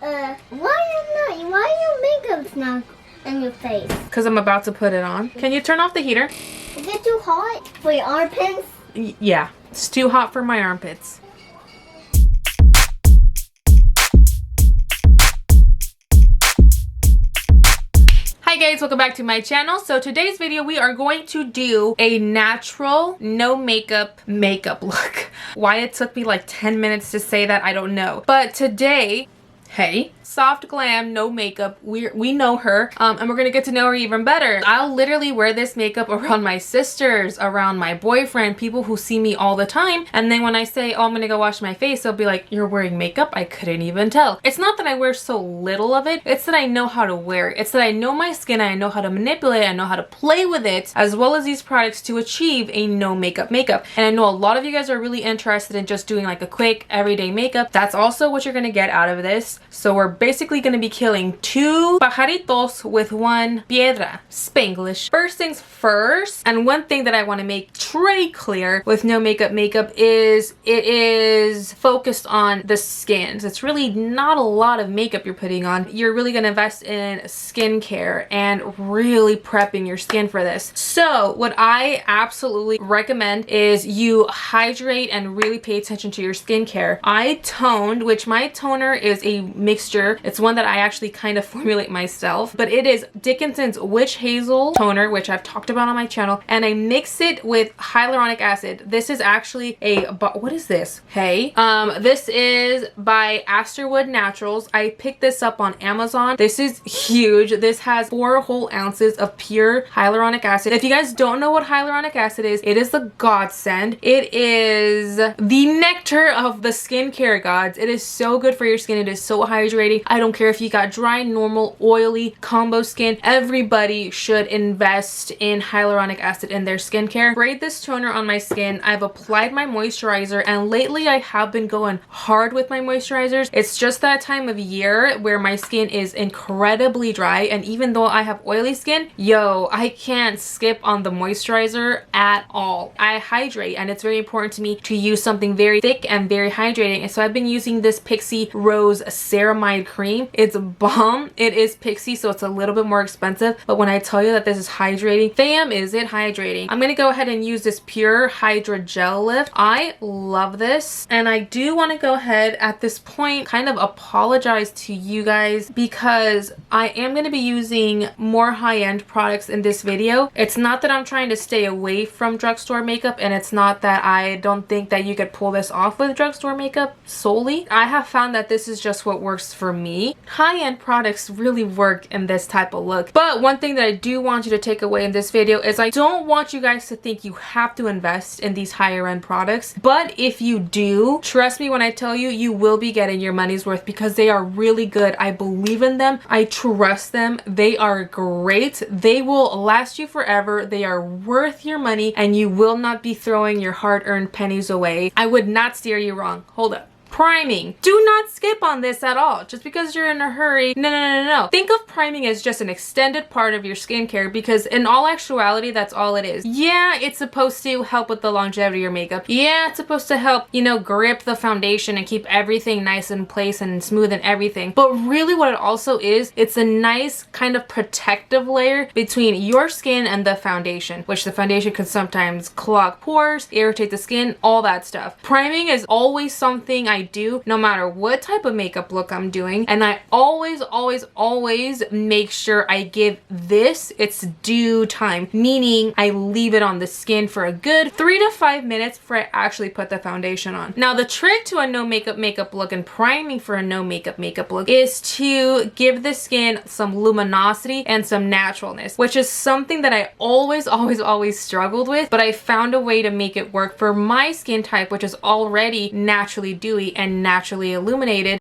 why your makeup's not in your face? Because I'm about to put it on. Can you turn off the heater? Is it too hot for your armpits? Yeah, it's too hot for my armpits. Hi guys, welcome back to my channel. So today's video we are going to do a natural no makeup look. Why it took me like 10 minutes to say that, I don't know. But today, hey, soft glam, no makeup, we know her, and we're gonna get to know her even better. I'll literally wear this makeup around my sisters, around my boyfriend, people who see me all the time, and then when I say, oh, I'm gonna go wash my face, they'll be like, you're wearing makeup? I couldn't even tell. It's not that I wear so little of it, it's that I know how to wear it. It's that I know my skin, I know how to manipulate it, I know how to play with it, as well as these products to achieve a no makeup. And I know a lot of you guys are really interested in just doing like a quick everyday makeup. That's also what you're gonna get out of this. So we're basically going to be killing two pajaritos with one piedra. Spanglish. First things first, and one thing that I want to make very clear with no makeup is it is focused on the skins. It's really not a lot of makeup you're putting on. You're really going to invest in skincare and really prepping your skin for this. So what I absolutely recommend is you hydrate and really pay attention to your skincare. I toned, which my toner is a mixture. It's one that I actually kind of formulate myself, but it is Dickinson's Witch Hazel toner, which I've talked about on my channel, and I mix it with hyaluronic acid. This is actually a, what is this? Hey, this is by Astorwood Naturals. I picked this up on Amazon. This is huge. This has 4 whole ounces of pure hyaluronic acid. If you guys don't know what hyaluronic acid is, it is the godsend. It is the nectar of the skincare gods. It is so good for your skin. It is so hydrating. I don't care if you got dry, normal, oily, combo skin. Everybody should invest in hyaluronic acid in their skincare. Sprayed this toner on my skin. I've applied my moisturizer, and lately I have been going hard with my moisturizers. It's just that time of year where my skin is incredibly dry, and even though I have oily skin, yo, I can't skip on the moisturizer at all. I hydrate, and it's very important to me to use something very thick and very hydrating, and so I've been using this Pixi Rose Ceramide cream. It's bomb. It is Pixi, so it's a little bit more expensive, but when I tell you that this is hydrating, fam, is it hydrating. I'm gonna go ahead and use this Pure Hydra Gel Lift. I love this, and I do want to go ahead at this point kind of apologize to you guys because I am going to be using more high-end products in this video. It's not that I'm trying to stay away from drugstore makeup, and it's not that I don't think that you could pull this off with drugstore makeup solely. I have found that this is just what works for me. High-end products really work in this type of look. But one thing that I do want you to take away in this video is I don't want you guys to think you have to invest in these higher end products. But if you do, trust me when I tell you, you will be getting your money's worth because they are really good. I believe in them. I trust them. They are great. They will last you forever. They are worth your money, and you will not be throwing your hard-earned pennies away. I would not steer you wrong. Hold up. Priming. Do not skip on this at all. Just because you're in a hurry. No. Think of priming as just an extended part of your skincare because in all actuality, that's all it is. Yeah, it's supposed to help with the longevity of your makeup. Yeah, it's supposed to help, you know, grip the foundation and keep everything nice in place and smooth and everything. But really what it also is, it's a nice kind of protective layer between your skin and the foundation, which the foundation can sometimes clog pores, irritate the skin, all that stuff. Priming is always something I do no matter what type of makeup look I'm doing, and I always make sure I give this its due time, meaning I leave it on the skin for a good 3 to 5 minutes before I actually put the foundation on. Now the trick to a no makeup look and priming for a no makeup look is to give the skin some luminosity and some naturalness, which is something that I always struggled with, but I found a way to make it work for my skin type, which is already naturally dewy and naturally illuminated.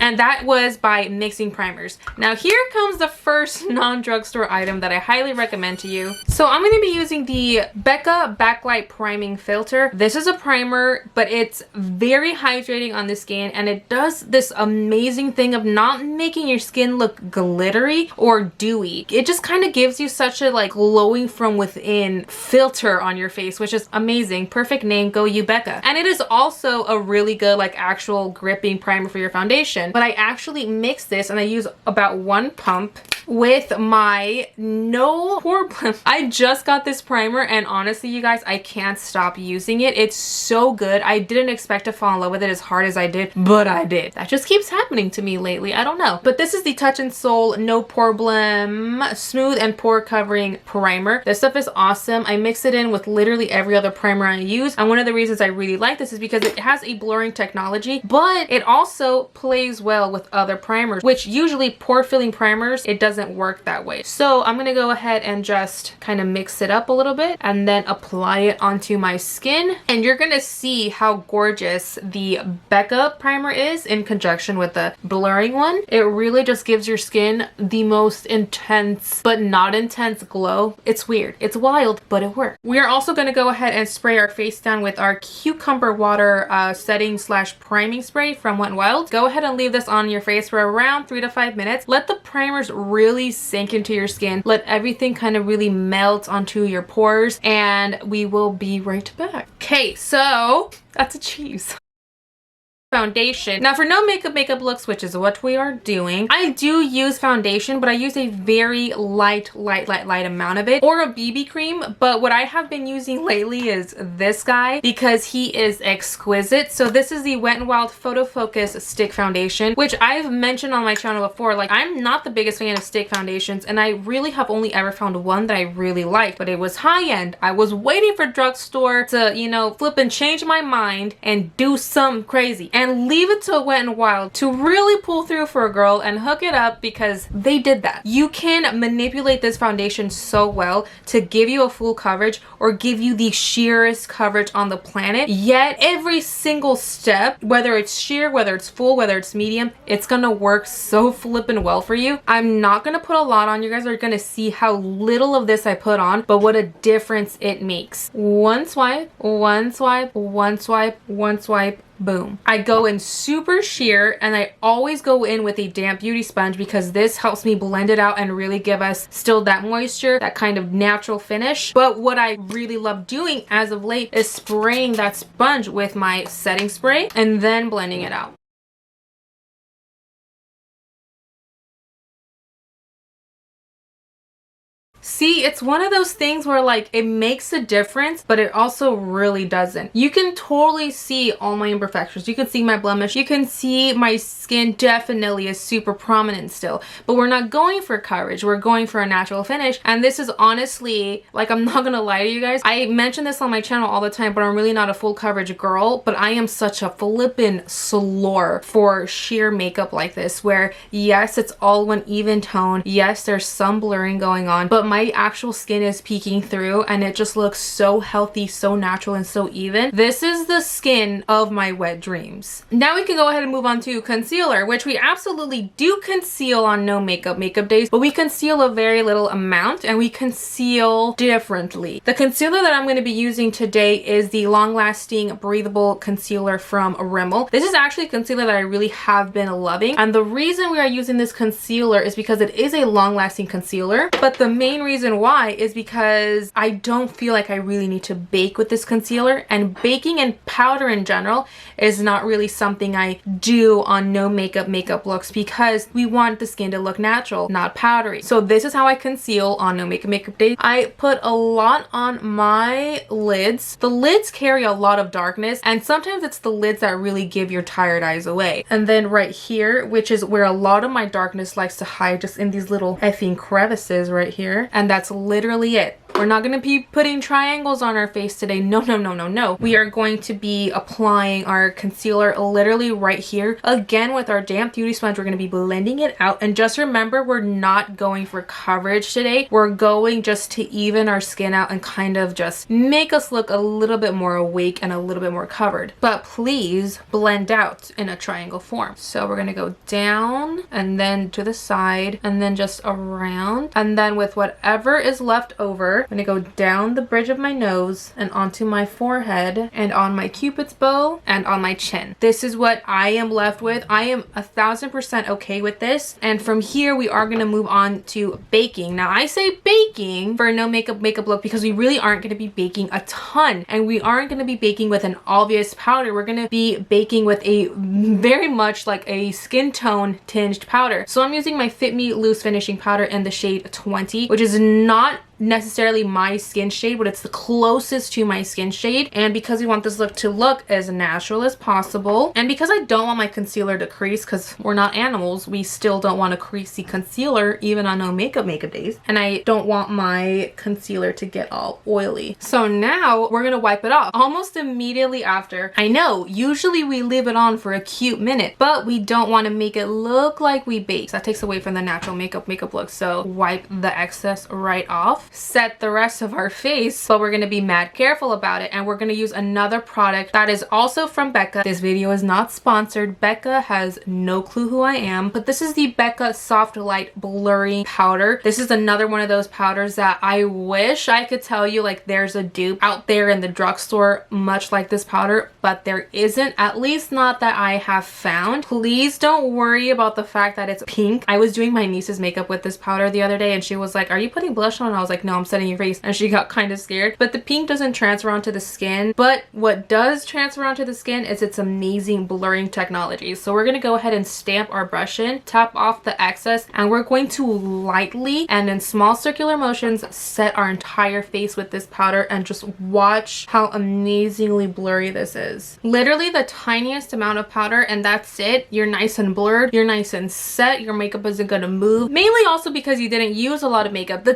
And that was by mixing primers. Now here comes the first non-drugstore item that I highly recommend to you. So I'm going to be using the Becca Backlight Priming Filter. This is a primer, but it's very hydrating on the skin, and it does this amazing thing of not making your skin look glittery or dewy. It just kind of gives you such a like glowing from within filter on your face, which is amazing. Perfect name, go you Becca. And it is also a really good like actual gripping primer for your foundation. but I actually mix this and I use about 1 pump with my no pore plum. I just got this primer and honestly you guys, I can't stop using it. It's so good. I didn't expect to fall in love with it as hard as I did, but I did. That just keeps happening to me lately. I don't know. But this is the Touch in Sol No Problem Smooth and Pore Covering Primer. This stuff is awesome. I mix it in with literally every other primer I use, and one of the reasons I really like this is because it has a blurring technology, but it also plays well with other primers, which usually pore filling primers, it doesn't work that way. So I'm gonna go ahead and just kind of mix it up a little bit and then apply it onto my skin, and you're gonna see how gorgeous the Becca primer is in conjunction with the blurring one. It really just gives your skin the most intense but not intense glow. It's weird, it's wild, but it works. We are also going to go ahead and spray our face down with our cucumber water setting / priming spray from Wet n Wild. Go ahead and leave this on your face for around 3 to 5 minutes. Let the primers really sink into your skin. Let everything kind of really melt onto your pores, and we will be right back. Okay, so that's a cheese. Foundation. Now for no makeup looks, which is what we are doing, I do use foundation, but I use a very light amount of it, or a BB cream. But what I have been using lately is this guy because he is exquisite. So this is the Wet n Wild Photo Focus Stick Foundation, which I've mentioned on my channel before. Like, I'm not the biggest fan of stick foundations, and I really have only ever found one that I really liked, but it was high end. I was waiting for drugstore to, you know, flip and change my mind and do something crazy and leave it to Wet n Wild to really pull through for a girl and hook it up, because they did that. You can manipulate this foundation so well to give you a full coverage or give you the sheerest coverage on the planet, yet every single step, whether it's sheer, whether it's full, whether it's medium, it's gonna work so flippin' well for you. I'm not gonna put a lot on. You guys are gonna see how little of this I put on, but what a difference it makes. One swipe, one swipe, one swipe, one swipe, boom. I go in super sheer, and I always go in with a damp beauty sponge because this helps me blend it out and really give us still that moisture, that kind of natural finish. But what I really love doing as of late is spraying that sponge with my setting spray and then blending it out. See, it's one of those things where like it makes a difference, but it also really doesn't. You can totally see all my imperfections. You can see my blemish. You can see my skin definitely is super prominent still, but we're not going for coverage. We're going for a natural finish. And this is honestly, like, I'm not gonna lie to you guys. I mention this on my channel all the time, but I'm really not a full coverage girl, but I am such a flippin' slore for sheer makeup like this, where yes, it's all one even tone. Yes, there's some blurring going on, but my actual skin is peeking through and it just looks so healthy, so natural, and so even. This is the skin of my wet dreams. Now we can go ahead and move on to concealer, which we absolutely do conceal on no makeup days, but we conceal a very little amount and we conceal differently. The concealer that I'm going to be using today is the long lasting breathable concealer from Rimmel. This is actually a concealer that I really have been loving, and the reason we are using this concealer is because it is a long lasting concealer, but the main reason why is because I don't feel like I really need to bake with this concealer, and baking and powder in general is not really something I do on no makeup looks, because we want the skin to look natural, not powdery. So this is how I conceal on no makeup days. I put a lot on my lids. The lids carry a lot of darkness, and sometimes it's the lids that really give your tired eyes away. And then right here, which is where a lot of my darkness likes to hide, just in these little effing crevices right here. And that's literally it. We're not going to be putting triangles on our face today. No, no, no, no, no. We are going to be applying our concealer literally right here. Again, with our damp beauty sponge, we're going to be blending it out. And just remember, we're not going for coverage today. We're going just to even our skin out and kind of just make us look a little bit more awake and a little bit more covered. But please blend out in a triangle form. So we're going to go down and then to the side and then just around. And then with what whatever is left over. I'm gonna go down the bridge of my nose and onto my forehead and on my cupid's bow and on my chin. This is what I am left with. I am 1000% okay with this. And from here, we are gonna move on to baking. Now I say baking for a no makeup look because we really aren't gonna be baking a ton, and we aren't gonna be baking with an obvious powder. We're gonna be baking with a very much like a skin tone tinged powder. So I'm using my Fit Me Loose Finishing Powder in the shade 20, which is not necessarily my skin shade, but it's the closest to my skin shade. And because we want this look to look as natural as possible, and because I don't want my concealer to crease, because we're not animals, we still don't want a creasy concealer even on no makeup days, and I don't want my concealer to get all oily. So now we're gonna wipe it off almost immediately after. I know usually we leave it on for a cute minute, but we don't want to make it look like we baked. That takes away from the natural makeup look. So wipe the excess right off, set the rest of our face, but we're going to be mad careful about it. And we're going to use another product that is also from Becca. This video is not sponsored. Becca has no clue who I am, but this is the Becca Soft Light Blurring Powder. This is another one of those powders that I wish I could tell you like there's a dupe out there in the drugstore much like this powder, but there isn't, at least not that I have found. Please don't worry about the fact that it's pink. I was doing my niece's makeup with this powder the other day and she was like, "Are you putting blush on?" And I was like, "No, I'm setting your face," and she got kind of scared. But the pink doesn't transfer onto the skin, but what does transfer onto the skin is its amazing blurring technology. So we're going to go ahead and stamp our brush in, tap off the excess, and we're going to lightly and in small circular motions set our entire face with this powder, and just watch how amazingly blurry this is. Literally the tiniest amount of powder and that's it. You're nice and blurred, you're nice and set, your makeup isn't going to move, mainly also because you didn't use a lot of makeup. The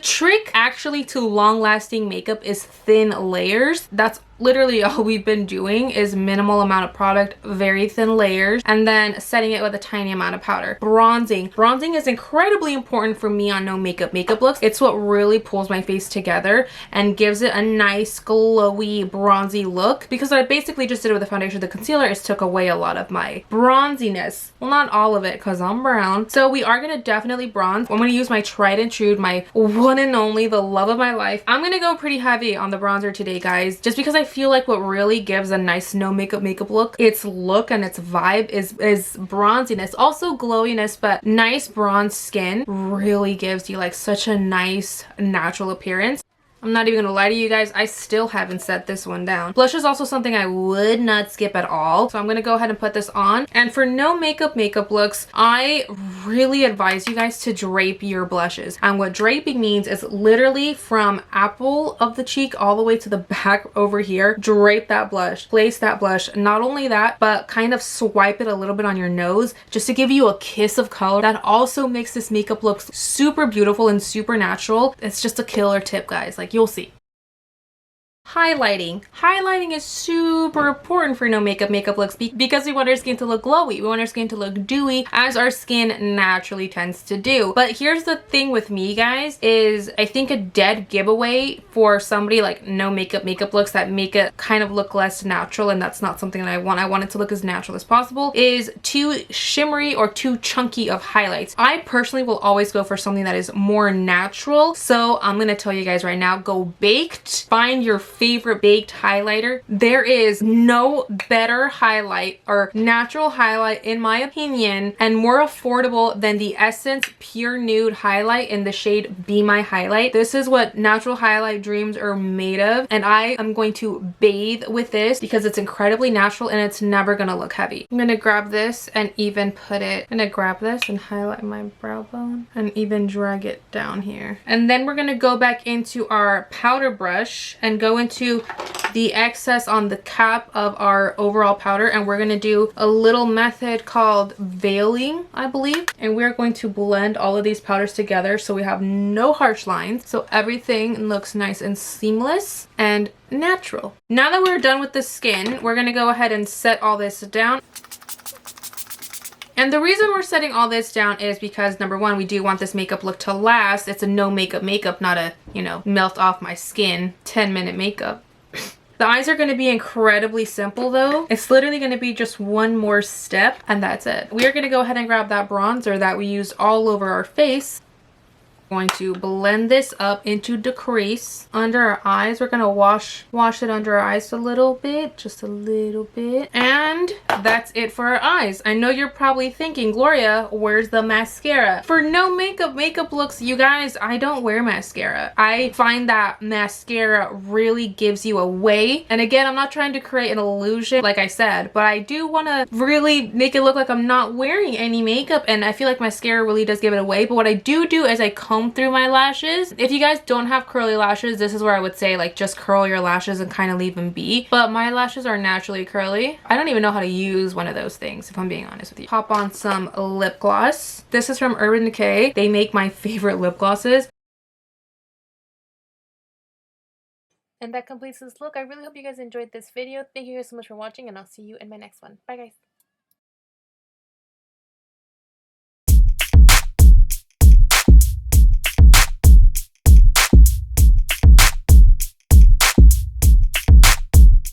trick actually to long-lasting makeup is thin layers. That's literally all we've been doing, is minimal amount of product, very thin layers, and then setting it with a tiny amount of powder. Bronzing is incredibly important for me on no makeup looks. It's what really pulls my face together and gives it a nice glowy bronzy look, because what I basically just did with the foundation, the concealer, is took away a lot of my bronziness. Well, not all of it because I'm brown. So we are going to definitely bronze. I'm going to use my tried and true, my one and only, the love of my life. I'm going to go pretty heavy on the bronzer today, guys, just because I feel like what really gives a nice no makeup look, its look and its vibe, is bronziness, also glowiness, but nice bronze skin really gives you like such a nice natural appearance. I'm not even gonna lie to you guys, I still haven't set this one down. Blush is also something I would not skip at all. So I'm gonna go ahead and put this on. And for no makeup looks, I really advise you guys to drape your blushes. And what draping means is literally from apple of the cheek all the way to the back over here. Drape that blush, place that blush. Not only that, but kind of swipe it a little bit on your nose just to give you a kiss of color. That also makes this makeup look super beautiful and super natural. It's just a killer tip, guys. Like, you'll see. Highlighting is super important for no makeup looks because we want our skin to look glowy, we want our skin to look dewy, as our skin naturally tends to do. But here's the thing with me, guys, is I think a dead giveaway for somebody like no makeup looks that make it kind of look less natural, and that's not something that I want it to look as natural as possible, is too shimmery or too chunky of highlights. I personally will always go for something that is more natural. So I'm gonna tell you guys right now, go baked. Find your favorite baked highlighter. There is no better highlight or natural highlight, in my opinion, and more affordable than the Essence Pure Nude highlight in the shade Be My Highlight. This is what natural highlight dreams are made of, and I am going to bathe with this because it's incredibly natural and it's never gonna look heavy. I'm gonna grab this and even put it, I'm gonna grab this and highlight my brow bone and even drag it down here. And then we're gonna go back into our powder brush and go into the excess on the cap of our overall powder, and we're going to do a little method called veiling, I believe, and we're going to blend all of these powders together so we have no harsh lines, so everything looks nice and seamless and natural. Now that we're done with the skin, we're going to go ahead and set all this down. And the reason we're setting all this down is because, number one, we do want this makeup look to last. It's a no makeup, not a, you know, melt off my skin 10-minute makeup. The eyes are going to be incredibly simple though. It's literally going to be just one more step and that's it. We are going to go ahead and grab that bronzer that we used all over our face Going to blend this up into the crease under our eyes. We're gonna wash it under our eyes a little bit, just a little bit, and that's it for our eyes. I know you're probably thinking, Gloria, where's the mascara? For no makeup looks, you guys, I don't wear mascara. I find that mascara really gives you away, and again, I'm not trying to create an illusion like I said, but I do want to really make it look like I'm not wearing any makeup, and I feel like mascara really does give it away. But what I do is I comb through my lashes. If you guys don't have curly lashes, this is where I would say like just curl your lashes and kind of leave them be, but my lashes are naturally curly. I don't even know how to use one of those things, if I'm being honest with you. Pop on some lip gloss. This is from Urban Decay. They make my favorite lip glosses. And that completes this look. I really hope you guys enjoyed this video. Thank you guys so much for watching, and I'll see you in my next one. Bye guys.